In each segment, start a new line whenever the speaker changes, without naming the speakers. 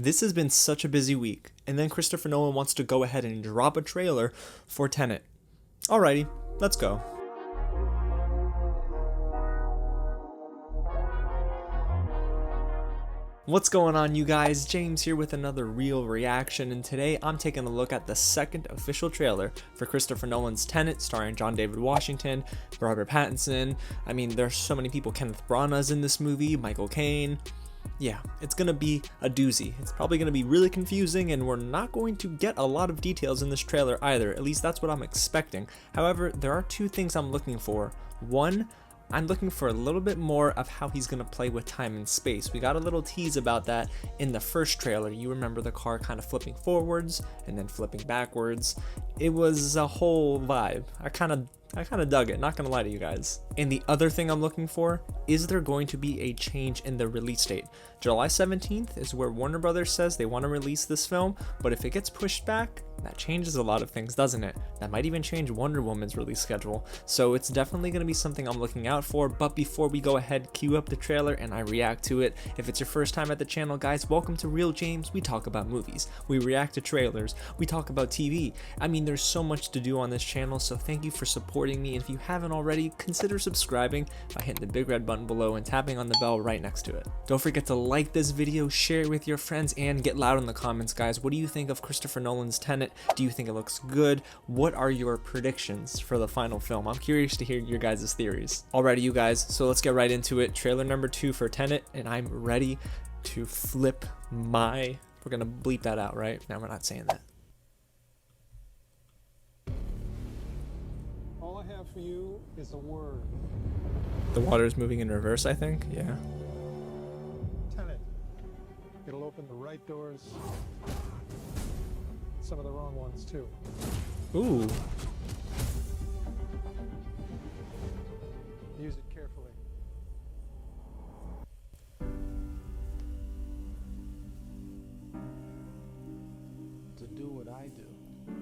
This has been such a busy week, and then Christopher Nolan wants to go ahead and drop a trailer for Tenet. Alrighty, let's go. What's going on, you guys? James here with another real reaction, and today I'm taking a look at the second official trailer for Christopher Nolan's Tenet, starring John David Washington, Robert Pattinson. I mean, there's so many people. Kenneth Branagh's in this movie, Michael Cain. Yeah, it's gonna be a doozy. It's probably gonna be really confusing, and we're not going to get a lot of details in this trailer either. At least that's what I'm expecting. However, there are two things I'm looking for. One, I'm looking for a little bit more of how he's gonna play with time and space. We got a little tease about that in the first trailer. You remember the car kind of flipping forwards and then flipping backwards. It was a whole vibe. I kind of dug it, not gonna lie to you guys. And the other thing I'm looking for, is there going to be a change in the release date? July 17th is where Warner Brothers says they want to release this film, but if it gets pushed back, that changes a lot of things, doesn't it? That might even change Wonder Woman's release schedule. So it's definitely going to be something I'm looking out for. But before we go ahead, cue up the trailer and I react to it. If it's your first time at the channel, guys, welcome to Real James. We talk about movies, we react to trailers, we talk about TV. I mean, there's so much to do on this channel, so thank you for supporting me. And if you haven't already, consider subscribing by hitting the big red button below and tapping on the bell right next to it. Don't forget to like this video, share it with your friends, and get loud in the comments, guys. What do you think of Christopher Nolan's Tenet? Do you think it looks good? What are your predictions for the final film? I'm curious to hear your guys' theories. Alrighty, you guys, so let's get right into it. Trailer number 2 for Tenet, and I'm ready to flip my... We're gonna bleep that out, right? No, we're not saying that.
All I have for you is a word.
The water is moving in reverse, I think. Yeah.
Tenet. It'll open the right doors. Some of the wrong ones, too.
Ooh.
Use it carefully.
To do what I do,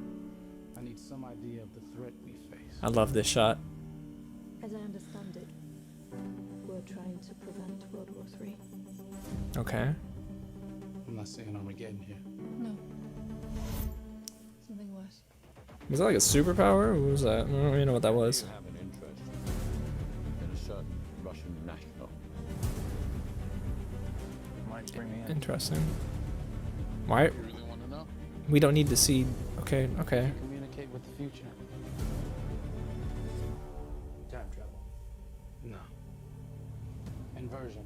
I need some idea of the threat we face.
I love this shot.
As I understand it, we're trying to prevent World War III.
Okay.
I'm not saying Armageddon here.
No. Something worse.
Was that like a superpower? What was that? I don't even know what that was.
You have an interest in a certain Russian national.
Might bring me in.
Interesting. Why?
You really want to know?
We don't need to see. Okay, okay.
Communicate with the future. Time travel. No. Inversion.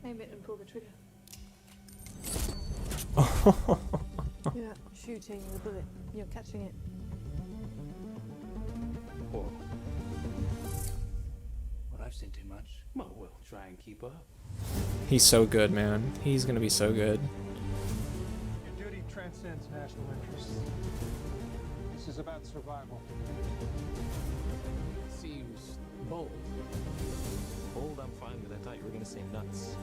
Aim it and pull the trigger. You're not shooting the bullet, you're catching it.
Whoa. Well, I've seen too much. Well, we'll try and keep up.
He's so good, man. He's gonna be so good.
Your duty transcends national interests. This is about survival.
Seems bold.
Bold, I'm fine with. I thought you were going to say nuts.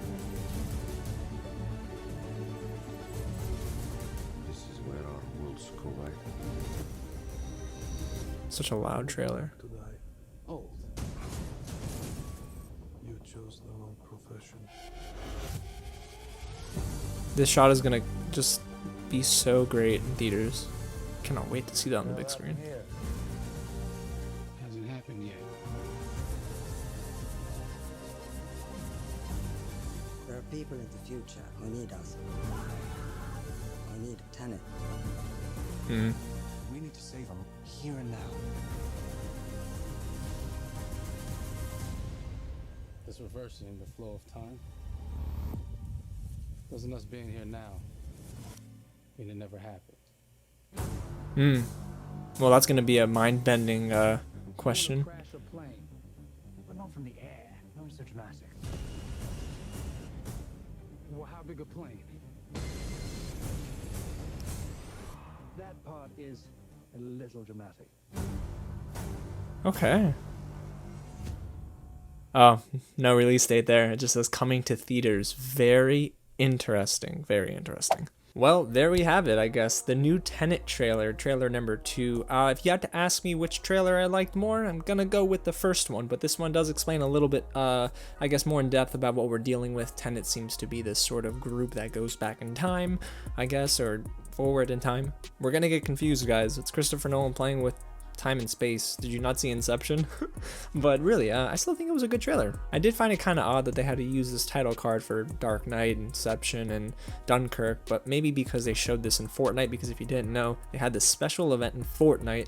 This is where our worlds collide.
Such a loud trailer.
To die,
Old.
you chose the wrong profession.
This shot is gonna just be so great in theaters. Cannot wait to see that on the big screen.
Hasn't happened yet.
There are people in the future who need us. Who need Tenet.
Hmm.
We need to save them here and now.
This reversing the flow of time. Doesn't us being here now mean it never happened?
Hmm. Well, that's gonna be a mind-bending question.
Crash a plane, but not from the air. No, it's so dramatic. Well, how big a plane? That part is a little dramatic.
Okay. Oh, no release date there. It just says coming to theaters. Very interesting. Very interesting. Well, there we have it, I guess. The new Tenet trailer, trailer number 2. If you had to ask me which trailer I liked more, I'm gonna go with the first one, but this one does explain a little bit, I guess, more in depth about what we're dealing with. Tenet seems to be this sort of group that goes back in time, I guess, or forward in time. We're gonna get confused, guys. It's Christopher Nolan playing with time and space. Did you not see Inception? But really, I still think it was a good trailer. I did find it kind of odd that they had to use this title card for Dark Knight, Inception, and Dunkirk, but maybe because they showed this in Fortnite, because if you didn't know, they had this special event in Fortnite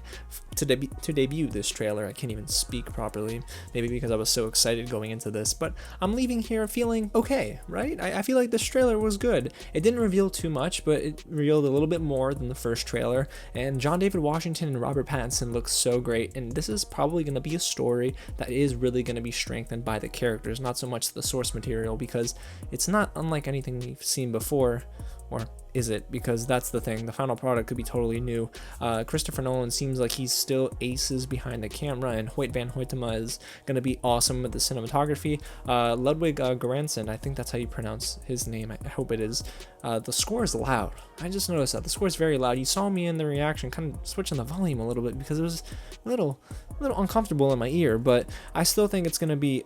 to debut this trailer. I can't even speak properly, maybe because I was so excited going into this, but I'm leaving here feeling okay, right? I feel like this trailer was good. It didn't reveal too much, but it revealed a little bit more than the first trailer, and John David Washington and Robert Pattinson looks so great, and this is probably going to be a story that is really going to be strengthened by the characters, not so much the source material, because it's not unlike anything we've seen before. Or is it? Because that's the thing. The final product could be totally new. Christopher Nolan seems like he's still aces behind the camera, and Hoyt van Hoytema is going to be awesome with the cinematography. Ludwig Göransson, I think that's how you pronounce his name. I hope it is. The score is loud. I just noticed that. The score is very loud. You saw me in the reaction kind of switching the volume a little bit because it was a little uncomfortable in my ear, but I still think it's going to be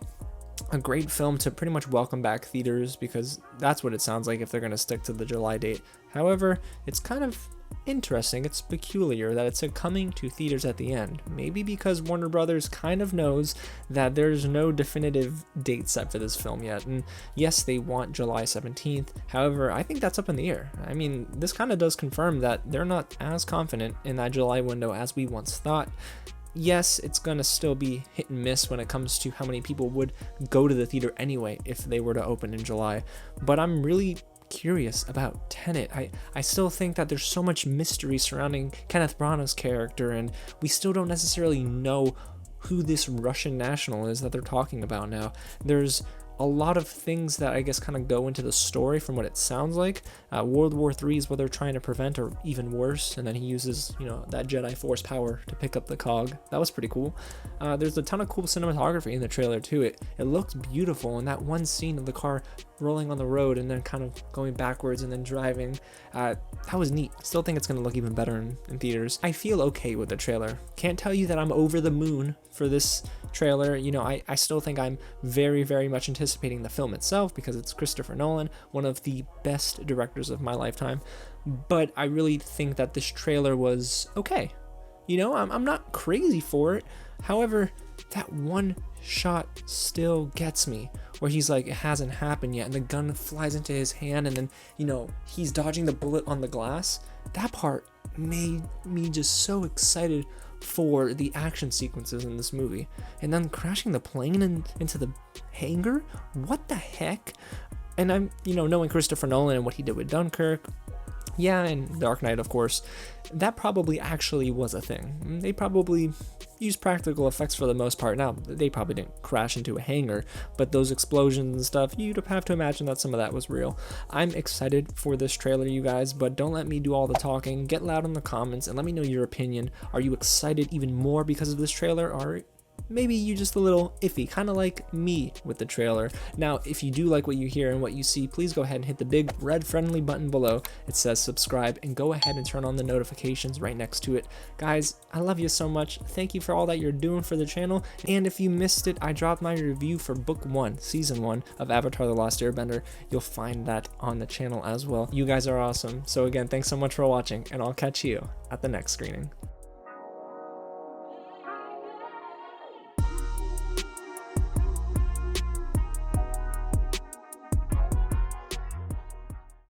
a great film to pretty much welcome back theaters, because that's what it sounds like if they're going to stick to the July date. However, it's kind of interesting, it's peculiar that it's coming to theaters at the end. Maybe because Warner Brothers kind of knows that there's no definitive date set for this film yet, and yes, they want July 17th. However, I think that's up in the air. I mean, this kind of does confirm that they're not as confident in that July window as we once thought. Yes, it's gonna still be hit and miss when it comes to how many people would go to the theater anyway if they were to open in July, but I'm really curious about Tenet. I still think that there's so much mystery surrounding Kenneth Branagh's character, and we still don't necessarily know who this Russian national is that they're talking about now. There's a lot of things that I guess kind of go into the story from what it sounds like. World War III is what they're trying to prevent, or even worse, and then he uses, that Jedi Force power to pick up the cog. That was pretty cool. There's a ton of cool cinematography in the trailer too. It looked beautiful, and that one scene of the car rolling on the road and then kind of going backwards and then driving, that was neat. Still think it's going to look even better in theaters. I feel okay with the trailer. Can't tell you that I'm over the moon for this trailer. I still think I'm very, very much anticipating the film itself, because it's Christopher Nolan, one of the best directors of my lifetime, but I really think that this trailer was okay. I'm not crazy for it. However, that one shot still gets me, where he's like, it hasn't happened yet, and the gun flies into his hand, and then he's dodging the bullet on the glass. That part made me just so excited for the action sequences in this movie, and then crashing the plane into the hangar. What the heck? And I'm knowing Christopher Nolan and what he did with Dunkirk, yeah, and Dark Knight, of course, that probably actually was a thing. They probably used practical effects for the most part. Now, they probably didn't crash into a hangar, but those explosions and stuff, you'd have to imagine that some of that was real. I'm excited for this trailer, you guys, but don't let me do all the talking. Get loud in the comments and let me know your opinion. Are you excited even more because of this trailer, or maybe you just a little iffy, kind of like me with the trailer? Now, if you do like what you hear and what you see, please go ahead and hit the big red friendly button below. It says subscribe, and go ahead and turn on the notifications right next to it. Guys, I love you so much. Thank you for all that you're doing for the channel. And if you missed it, I dropped my review for book 1, season 1 of Avatar: The Last Airbender. You'll find that on the channel as well. You guys are awesome. So again, thanks so much for watching, and I'll catch you at the next screening.